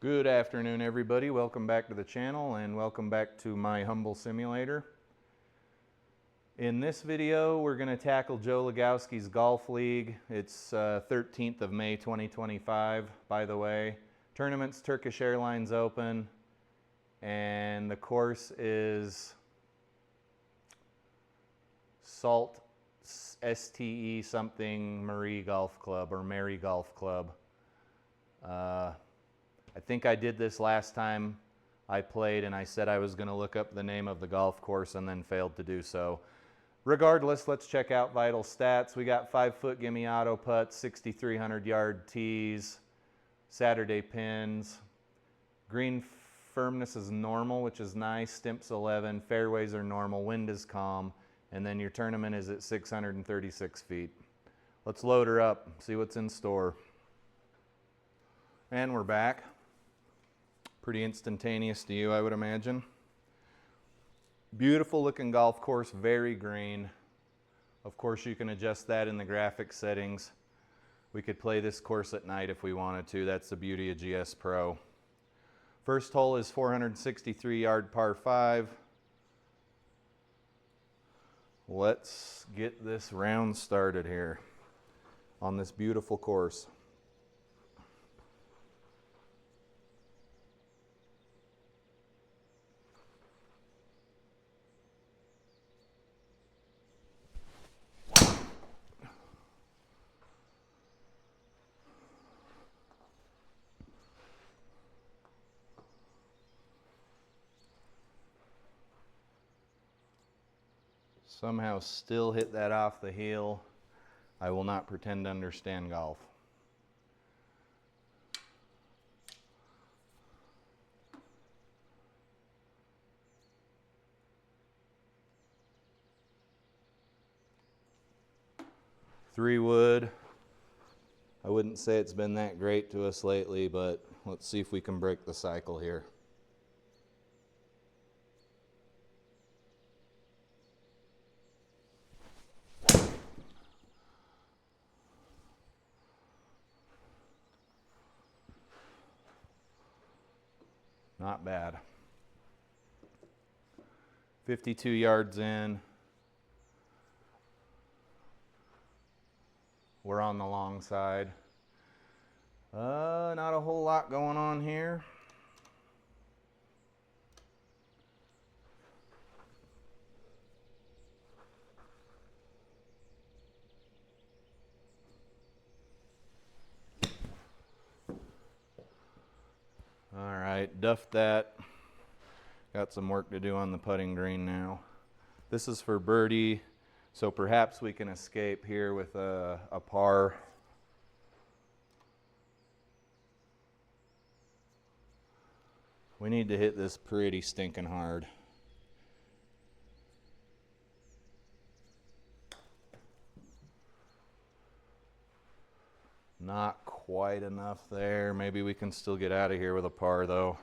Good afternoon, everybody. Welcome back to the channel and welcome back to my humble simulator. In this video, we're going to tackle Joe Lagowski's Golf League. It's 13th of May 2025, by the way. Tournament's Turkish Airlines Open, and the course is Sault STE something Marie Golf Club or Mary Golf Club. I think I did this last time I played and I said I was going to look up the name of the golf course and then failed to do so. Regardless, let's check out vital stats. We got 5-foot gimme auto putts, 6,300 yard tees, Saturday pins. Green firmness is normal, which is nice. Stimps 11, fairways are normal, wind is calm, and then your tournament is at 636 feet. Let's load her up, see what's in store. And we're back. Pretty instantaneous to you, I would imagine. Beautiful looking golf course, very green. Of course, you can adjust that in the graphics settings. We could play this course at night if we wanted to. That's the beauty of GS Pro. First hole is 463 yard par 5. Let's get this round started here on this beautiful course. Somehow still hit that off the heel. I will not pretend to understand golf. Three wood. I wouldn't say it's been that great to us lately, but let's see if we can break the cycle here. Not bad. 52 yards in. We're on the long side. Not a whole lot going on here. All right, duffed that. Got some work to do on the putting green now. This is for birdie, so perhaps we can escape here with a par. We need to hit this pretty stinking hard. Not quite enough there. Maybe we can still get out of here with a par though.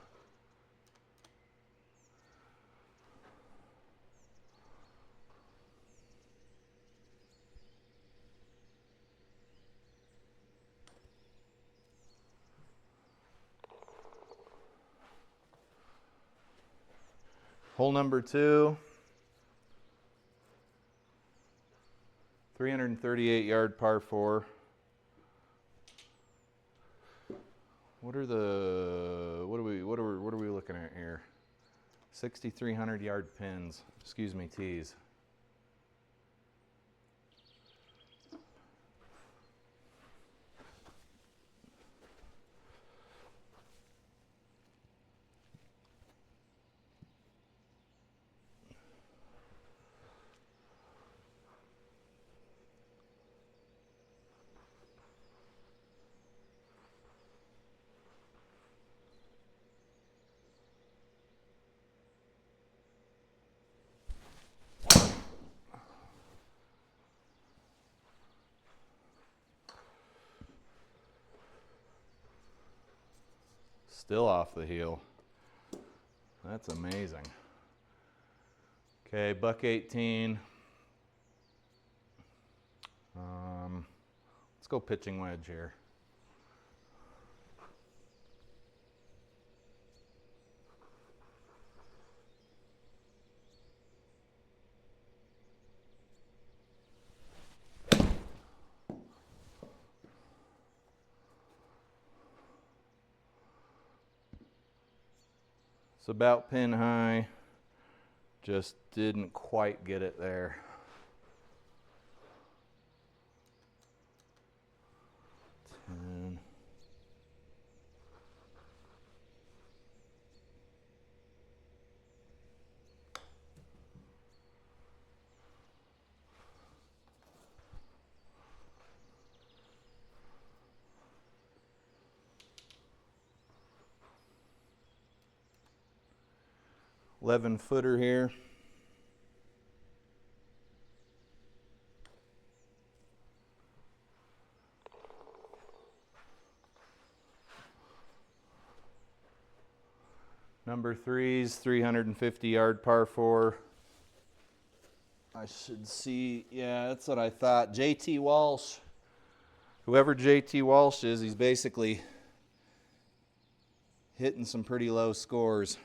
Hole number 2. 338 yard par 4. What are we looking at here? 6,300 yard pins. Excuse me, tees. Still off the heel. That's amazing. Okay, buck 18. Let's go pitching wedge here. about pin high, just didn't quite get it there. And 11-footer here. Number 3's 350-yard par 4. I should see, yeah, that's what I thought. JT Walsh. Whoever JT Walsh is, he's basically hitting some pretty low scores.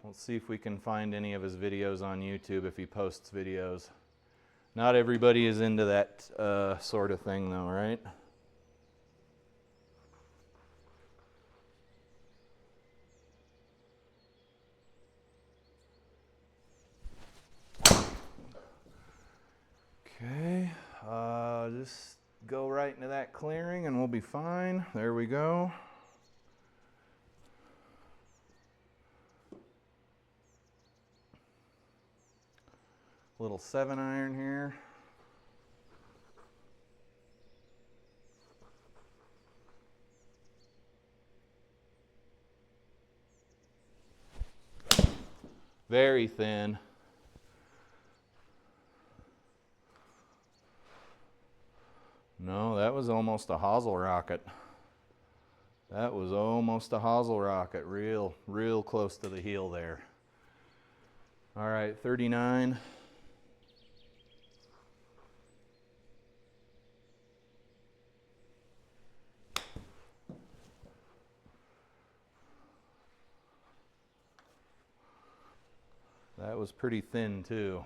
Let's see if we can find any of his videos on YouTube if he posts videos. Not everybody is into that sort of thing though, right? Okay, just go right into that clearing and we'll be fine. There we go. Little 7-iron here. Very thin. No, that was almost a hosel rocket. That was almost a hosel rocket. Real close to the heel there. All right, 39. That was pretty thin too.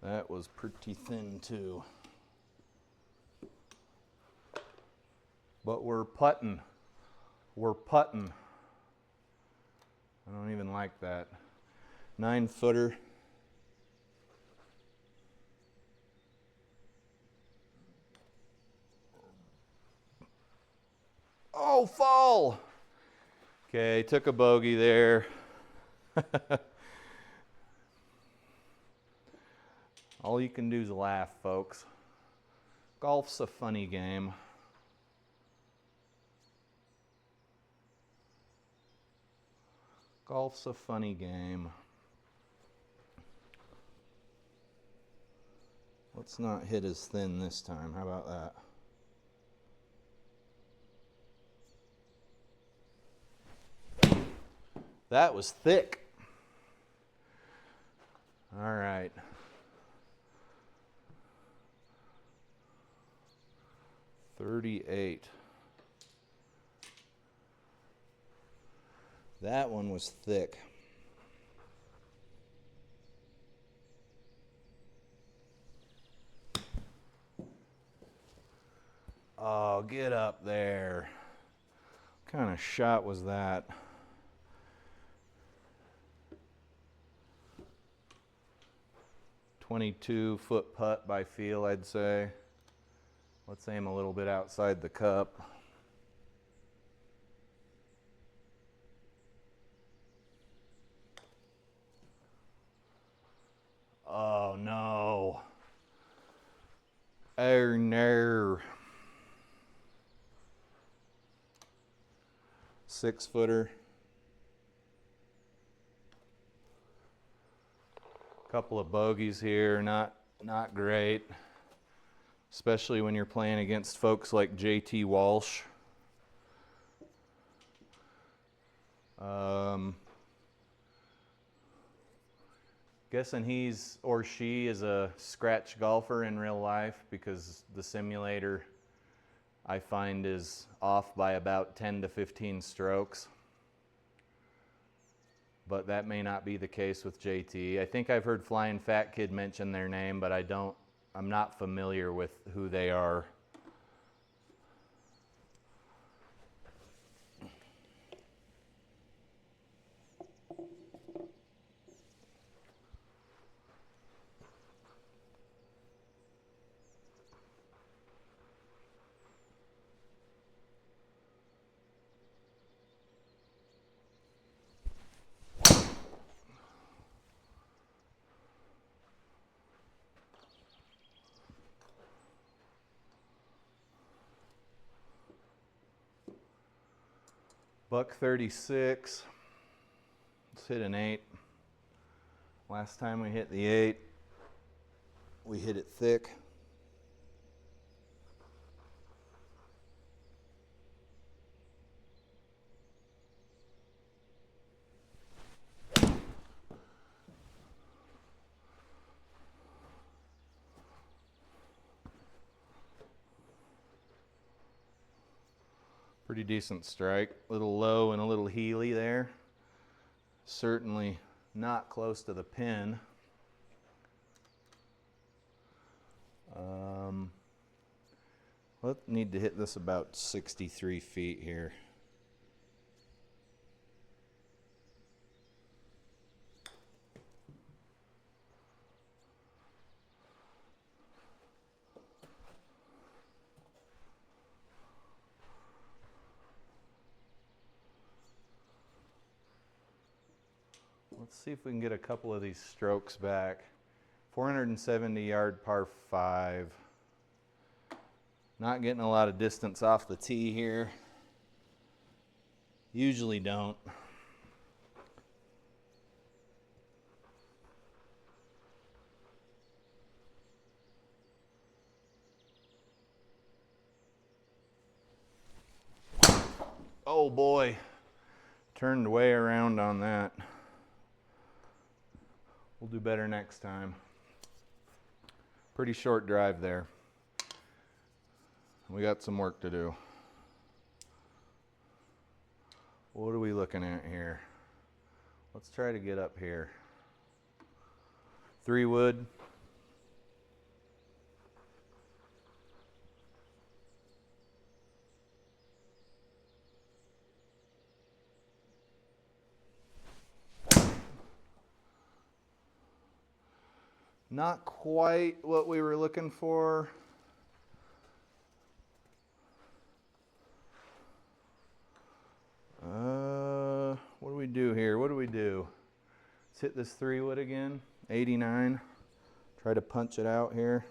That was pretty thin too. But we're putting. We're putting. I don't even like that. 9-footer. Oh, fall! Okay, took a bogey there. All you can do is laugh, folks. Golf's a funny game. Golf's a funny game. Let's not hit as thin this time. How about that? That was thick. All right. $38. That one was thick. Oh, get up there. What kind of shot was that? .22-foot putt by feel, I'd say. Let's aim a little bit outside the cup. Oh no. Oh no. 6-footer. Couple of bogeys here, not great. Especially when you're playing against folks like JT Walsh. Guessing he's or she is a scratch golfer in real life because the simulator I find is off by about 10 to 15 strokes. But that may not be the case with JT. I think I've heard Flying Fat Kid mention their name, but I'm not familiar with who they are. 136. Let's hit an 8. Last time we hit the 8, we hit it thick. Pretty decent strike. A little low and a little heely there. Certainly not close to the pin. We'll need to hit this about 63 feet here. Let's see if we can get a couple of these strokes back. 470 yard par 5. Not getting a lot of distance off the tee here. Usually don't. Oh boy, turned way around on that. We'll do better next time. Pretty short drive there. We got some work to do. What are we looking at here? Let's try to get up here. 3 wood. Not quite what we were looking for. What do we do here? What do we do? Let's hit this 3 wood again. 89. Try to punch it out here.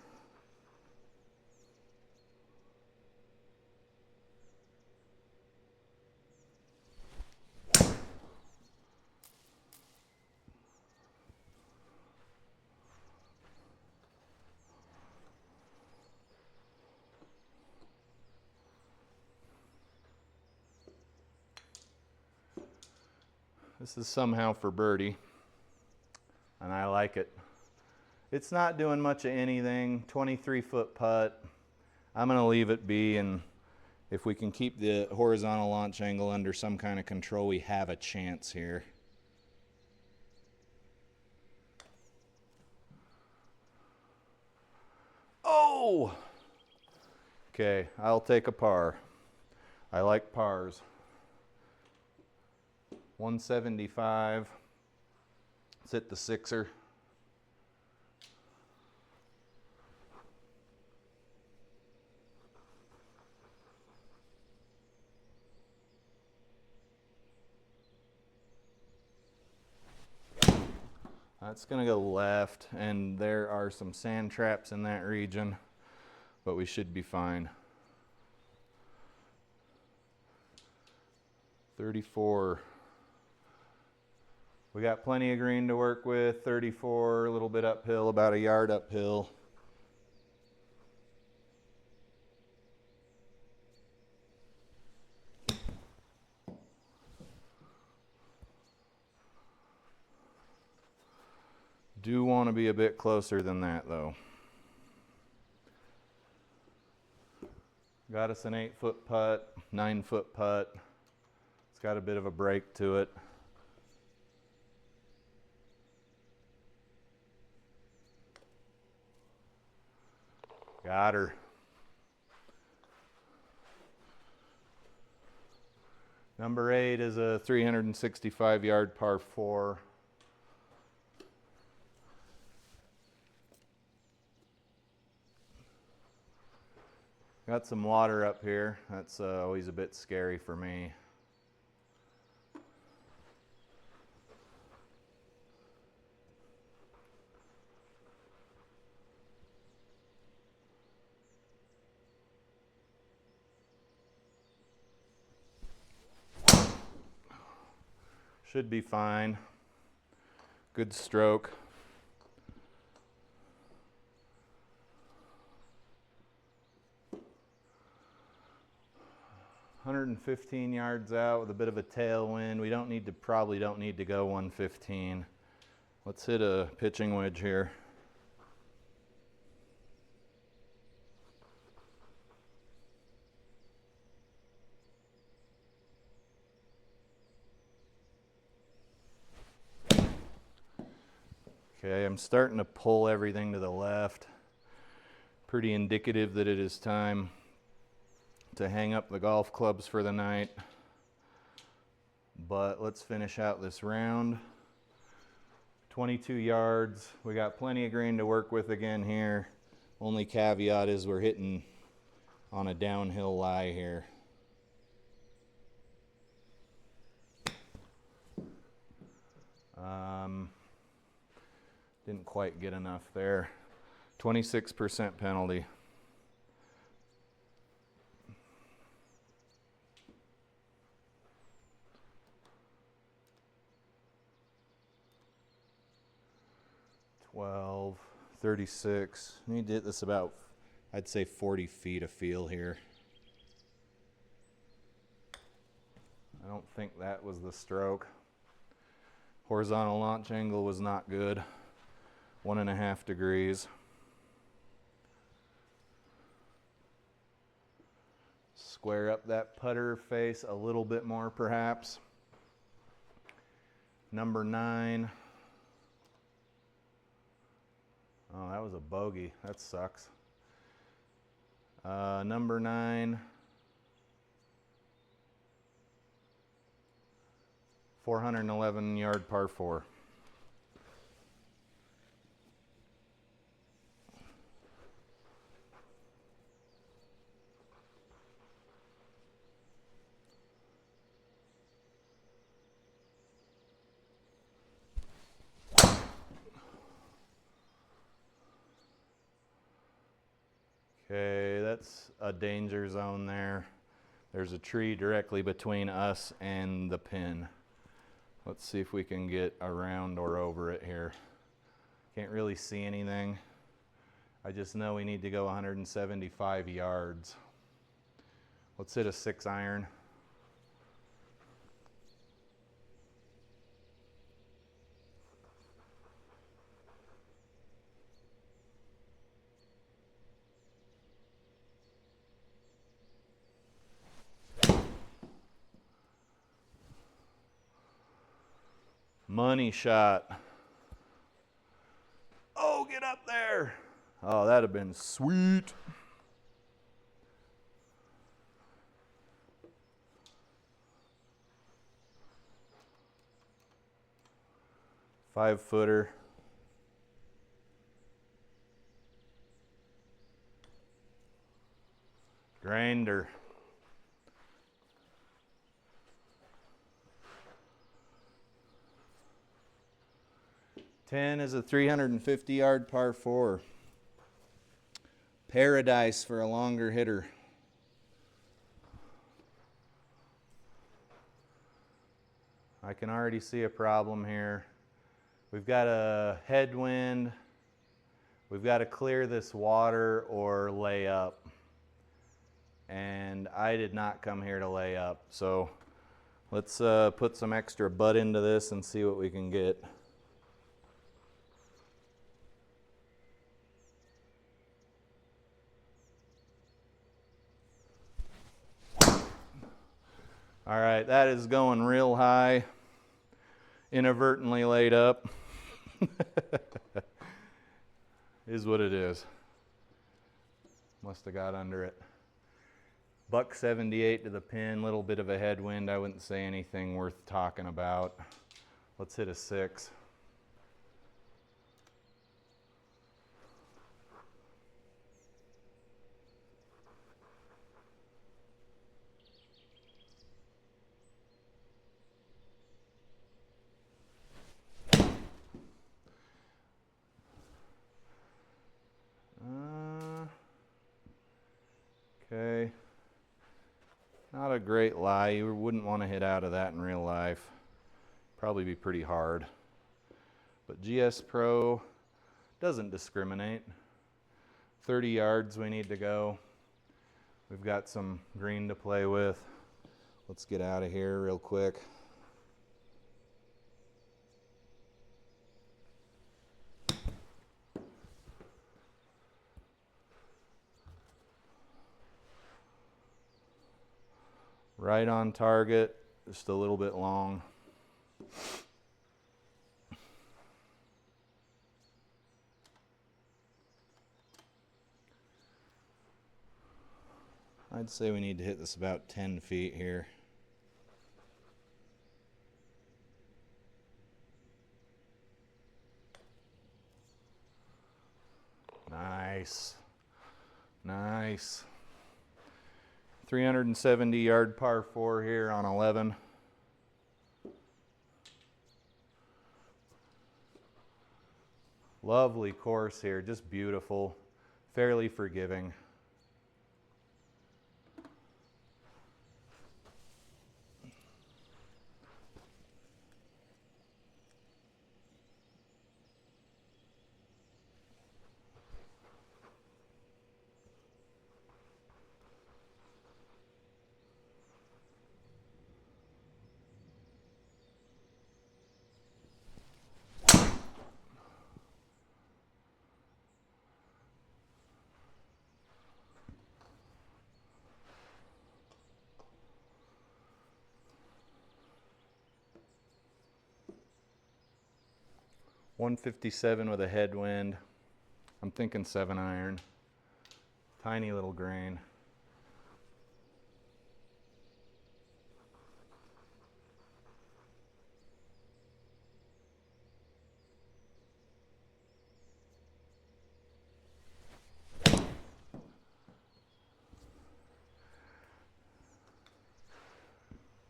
This is somehow for birdie, and I like it. It's not doing much of anything. 23-foot putt. I'm going to leave it be, and if we can keep the horizontal launch angle under some kind of control, we have a chance here. Oh! Okay, I'll take a par. I like pars. 175. Let's hit the 6er. That's going to go left, and there are some sand traps in that region, but we should be fine. 34. We got plenty of green to work with. 34, a little bit uphill, about a yard uphill. Do want to be a bit closer than that though. Got us an 8-foot putt, 9-foot putt. It's got a bit of a break to it. Got her. Number 8 is a 365-yard par 4. Got some water up here. That's always a bit scary for me. Should be fine. Good stroke. "115 yards out with a bit of a tailwind." We probably don't need to go 115. Let's hit a pitching wedge here. Okay, I'm starting to pull everything to the left. Pretty indicative that it is time to hang up the golf clubs for the night. But let's finish out this round. 22 yards. We got plenty of green to work with again here. Only caveat is we're hitting on a downhill lie here. Didn't quite get enough there. 26% penalty. "12, 36. I need to hit this about, I'd say 40 feet of feel here. I don't think that was the stroke. Horizontal launch angle was not good. 1.5 degrees. Square up that putter face a little bit more perhaps. Number 9. Oh, that was a bogey. That sucks. Number 9. 411 yard par 4. Okay, that's a danger zone there. There's a tree directly between us and the pin. Let's see if we can get around or over it here. Can't really see anything. I just know we need to go 175 yards. Let's hit a 6 iron. Money shot. Oh, get up there. Oh, that'd have been sweet. Five-footer. Grinder. Ten is a 350-yard par 4. Paradise for a longer hitter. I can already see a problem here. We've got a headwind. We've got to clear this water or lay up. And I did not come here to lay up. So let's put some extra butt into this and see what we can get. All right, that is going real high. Inadvertently laid up. Is what it is. Must have got under it. Buck 78 to the pin, little bit of a headwind. I wouldn't say anything worth talking about. Let's hit a 6. Okay. Not a great lie. You wouldn't want to hit out of that in real life. Probably be pretty hard. But GS Pro doesn't discriminate. 30 yards we need to go. We've got some green to play with. Let's get out of here real quick. Right on target, just a little bit long. I'd say we need to hit this about 10 feet here. Nice. Nice. 370 yard par 4 here on 11. Lovely course here, just beautiful, fairly forgiving. .157 with a headwind. I'm thinking 7-iron. Tiny little grain.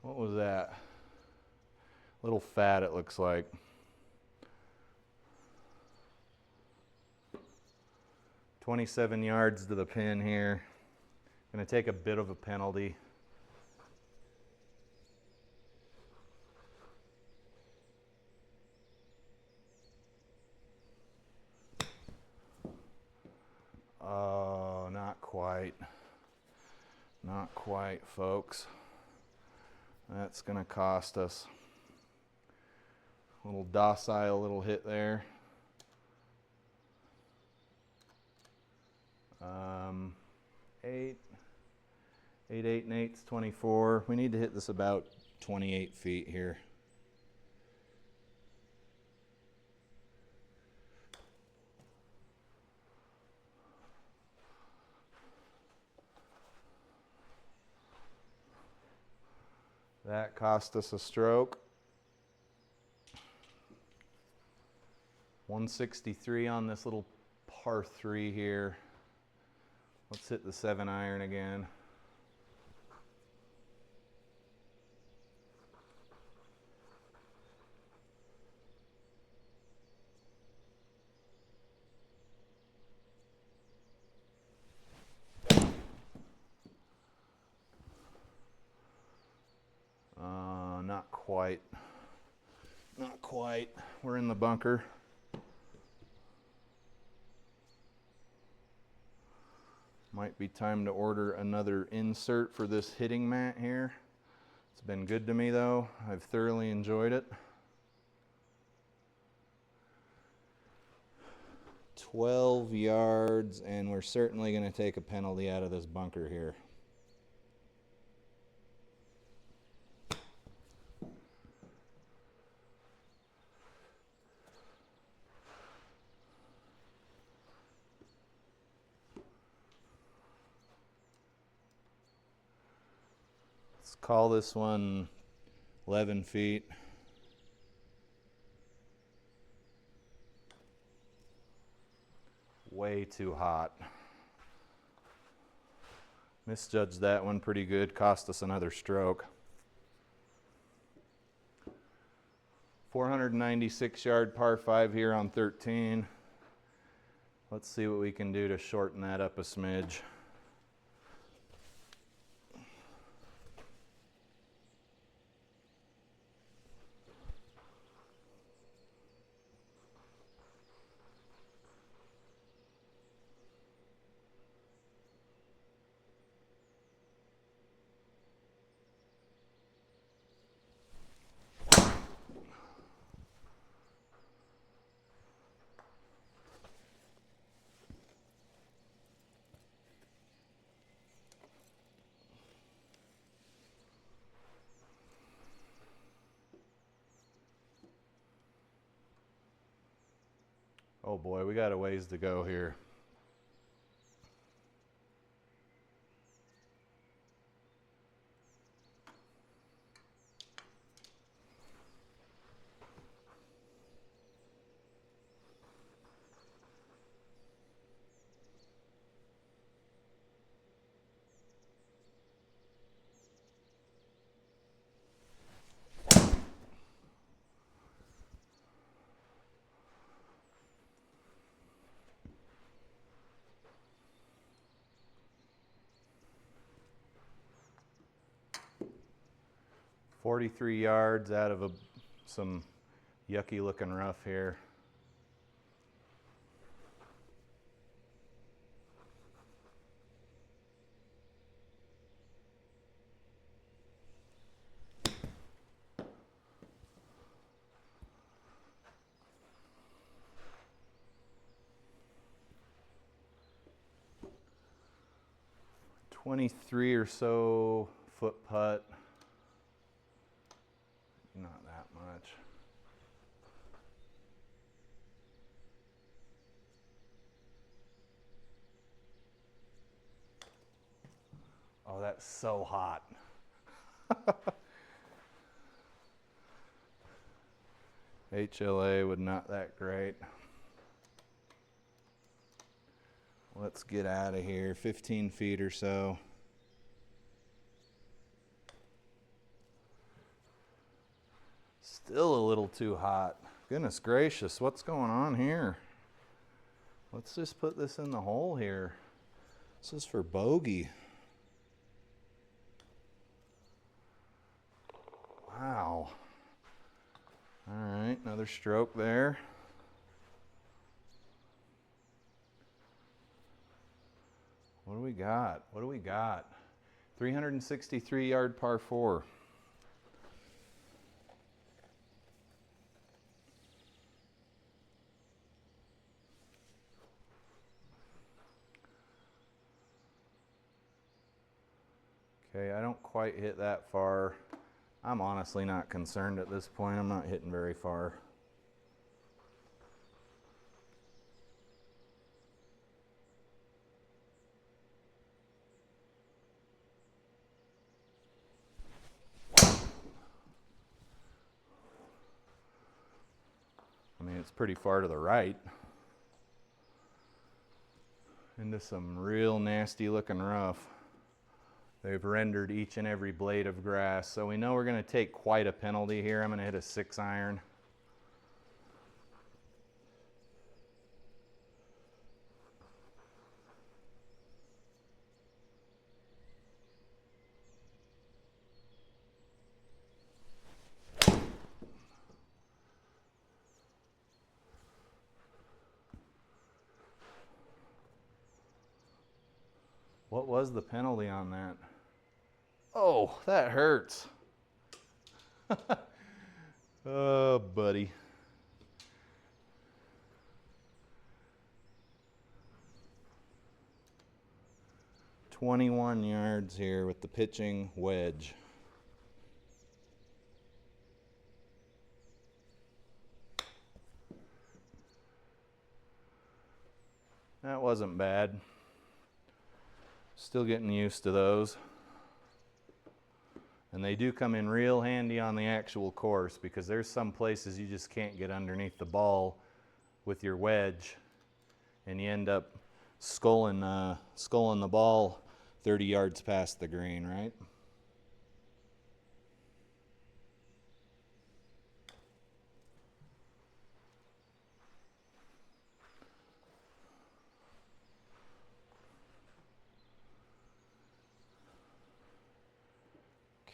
What was that? Little fat, it looks like. .27 yards to the pin here. Gonna take a bit of a penalty. Oh, not quite. Not quite, folks. That's gonna cost us. A little docile little hit there. 8 and 8's 24. We need to hit this about 28 feet here. That cost us a stroke. 163 on this little par 3 here. Let's hit the 7-iron again. Not quite. Not quite. We're in the bunker. Might be time to order another insert for this hitting mat here. It's been good to me though. I've thoroughly enjoyed it. 12 yards, and we're certainly going to take a penalty out of this bunker here. Let's call this one 11 feet. Way too hot. Misjudged that one pretty good. Cost us another stroke. 496 yard par 5 here on 13. Let's see what we can do to shorten that up a smidge. Oh boy, we got a ways to go here. "43 yards out of some yucky looking rough here." "23 or so foot putt. Not that much. Oh, that's so hot. HLA would not that great. Let's get out of here. 15 feet or so. Still a little too hot. Goodness gracious, what's going on here? Let's just put this in the hole here. This is for bogey. Wow. All right, another stroke there. What do we got? What do we got? 363 yard par 4. Okay, I don't quite hit that far. I'm honestly not concerned at this point. I'm not hitting very far. I mean, it's pretty far to the right. Into some real nasty looking rough. They've rendered each and every blade of grass. So we know we're going to take quite a penalty here. I'm going to hit a 6-iron. What was the penalty on that? Oh, that hurts. Oh, buddy. "21 yards here with the pitching wedge. That wasn't bad. Still getting used to those. And they do come in real handy on the actual course, because there's some places you just can't get underneath the ball with your wedge, and you end up sculling the ball 30 yards past the green, right?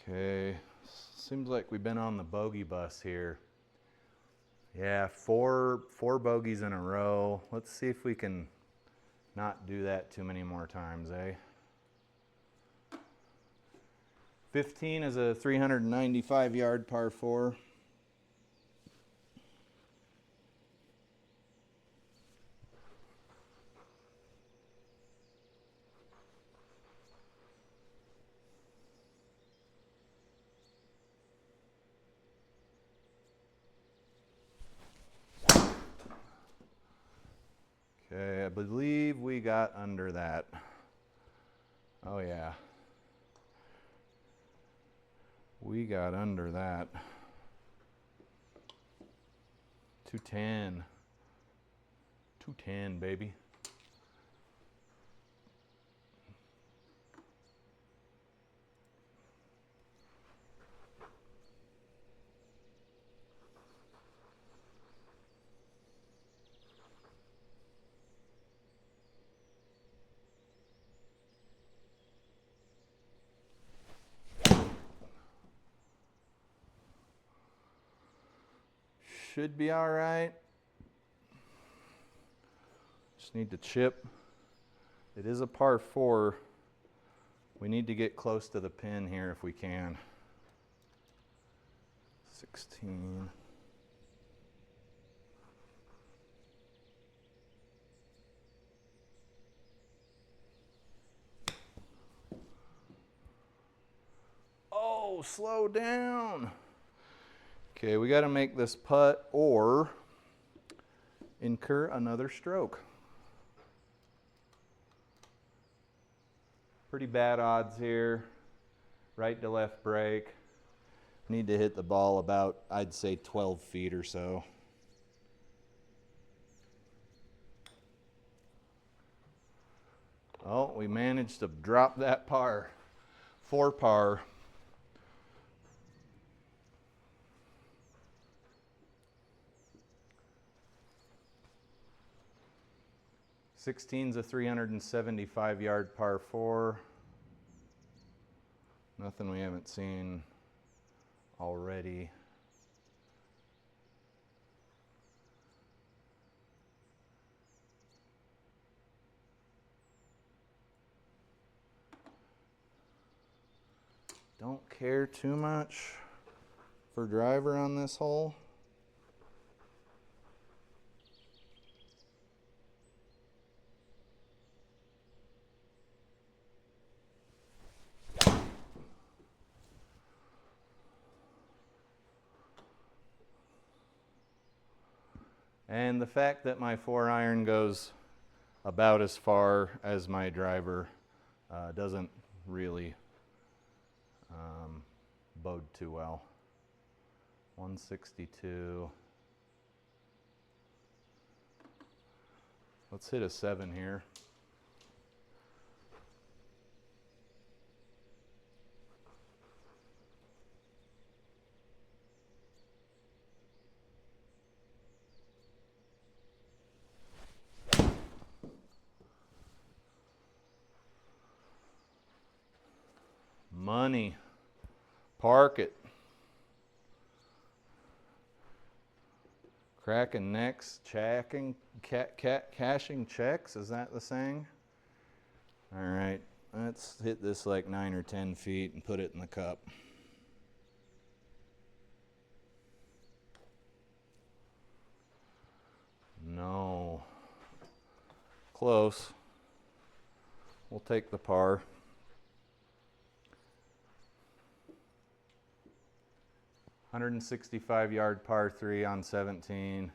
Okay, seems like we've been on the bogey bus here. Yeah, four bogeys in a row. Let's see if we can not do that too many more times, eh? 15 is a 395 yard par 4. believe we got under that. Oh yeah. We got under that. 210. 210, baby. Should be all right. Just need to chip. It is a par 4. We need to get close to the pin here if we can. 16. Oh, slow down. Okay, we got to make this putt or incur another stroke. Pretty bad odds here. Right to left break. Need to hit the ball about, I'd say, 12 feet or so. Oh, we managed to drop that par. 4 par. 16's a 375-yard par 4. Nothing we haven't seen already. Don't care too much for driver on this hole. And the fact that my 4-iron goes about as far as my driver doesn't really bode too well. 162. Let's hit a 7 here. Money. Park it. Cracking necks, cashing checks, is that the saying? All right, let's hit this like 9 or 10 feet and put it in the cup. No. Close. We'll take the par. $165-yard par 3 on 17.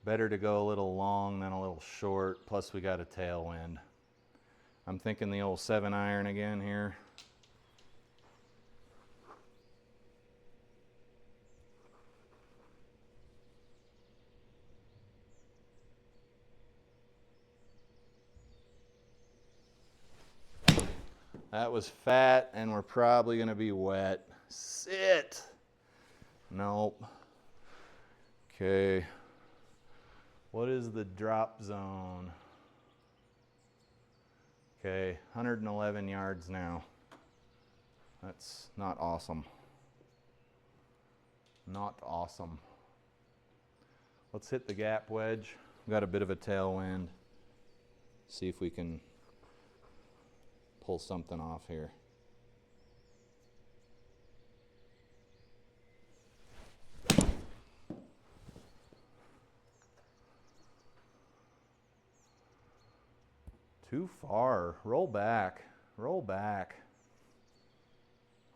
Better to go a little long than a little short, plus we got a tailwind. I'm thinking the old 7-iron again here. That was fat, and we're probably going to be wet. Sit. Nope. Okay. What is the drop zone? Okay, 111 yards now. That's not awesome. Not awesome. Let's hit the gap wedge. We've got a bit of a tailwind. See if we can pull something off here. Too far. Roll back. Roll back.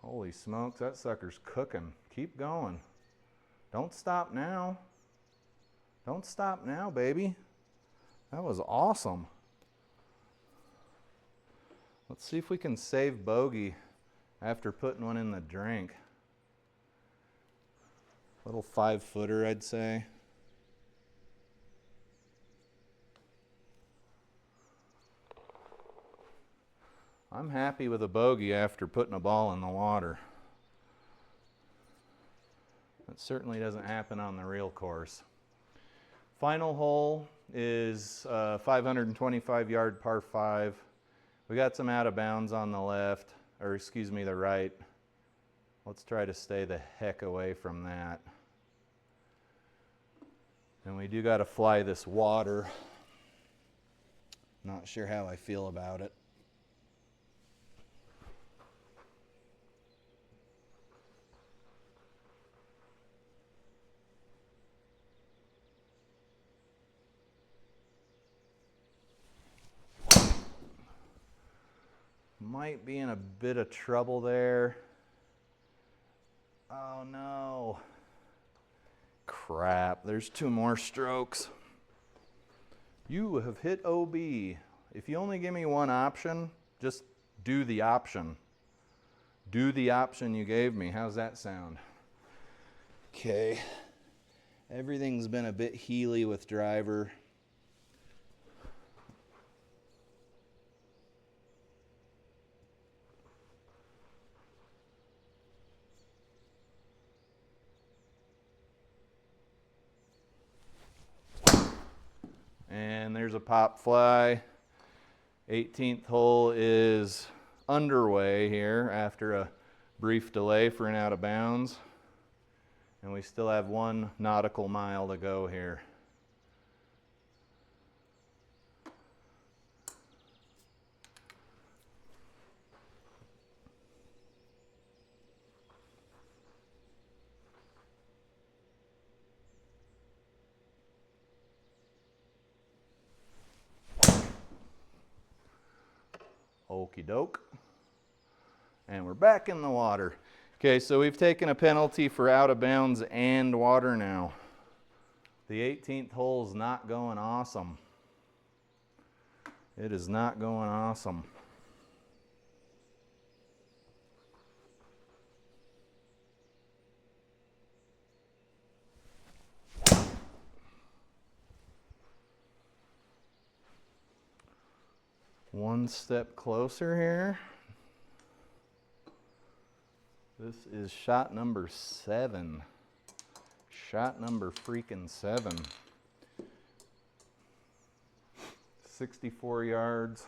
Holy smokes, that sucker's cooking. Keep going. Don't stop now. Don't stop now, baby. That was awesome. Let's see if we can save bogey after putting one in the drink. Little 5-footer, I'd say. I'm happy with a bogey after putting a ball in the water. That certainly doesn't happen on the real course. Final hole is 525-yard par 5. We got some out of bounds on the left, or excuse me, the right. Let's try to stay the heck away from that. And we do got to fly this water. Not sure how I feel about it. Might be in a bit of trouble there. Oh no. Crap, there's 2 more strokes. You have hit OB. If you only give me one option, just do the option. Do the option you gave me. How's that sound? Okay. Everything's been a bit heely with driver. And there's a pop fly. 18th hole is underway here after a brief delay for an out of bounds. And we still have 1 nautical mile to go here. Okie doke. And we're back in the water. Okay, so we've taken a penalty for out of bounds and water now. The 18th hole is not going awesome. It is not going awesome. One step closer here. This is shot number 7. Shot number freaking 7. 64 yards.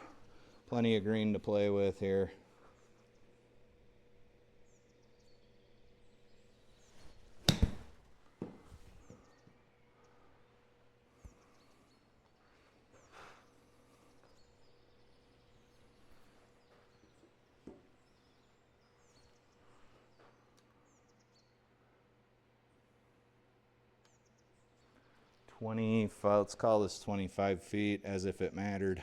Plenty of green to play with here. Let's call this 25 feet as if it mattered.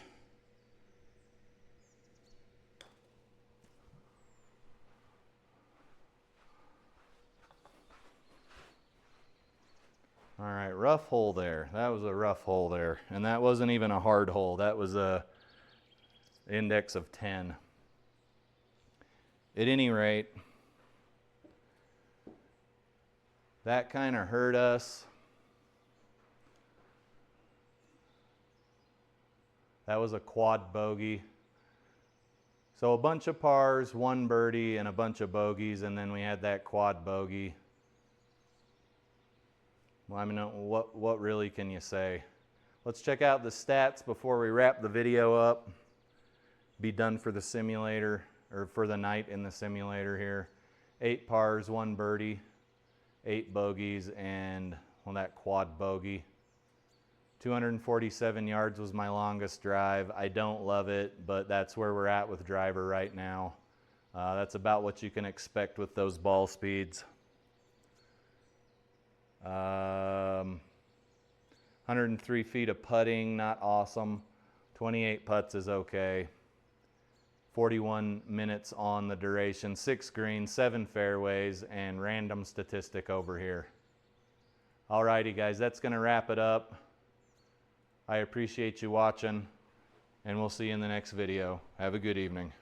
All right, rough hole there. That was a rough hole there. And that wasn't even a hard hole. That was a index of 10. At any rate, that kind of hurt us. That was a quad bogey. So a bunch of pars, 1 birdie, and a bunch of bogeys, and then we had that quad bogey. Well, I mean, what really can you say? Let's check out the stats before we wrap the video up. Be done for the simulator, or for the night in the simulator here. 8 pars, 1 birdie, 8 bogeys, and well, that quad bogey. 247 yards was my longest drive. I don't love it, but that's where we're at with driver right now. That's about what you can expect with those ball speeds. 103 feet of putting, not awesome. 28 putts is okay. 41 minutes on the duration, 6 greens, 7 fairways, and random statistic over here. Alrighty guys, that's gonna wrap it up. I appreciate you watching, and we'll see you in the next video. Have a good evening.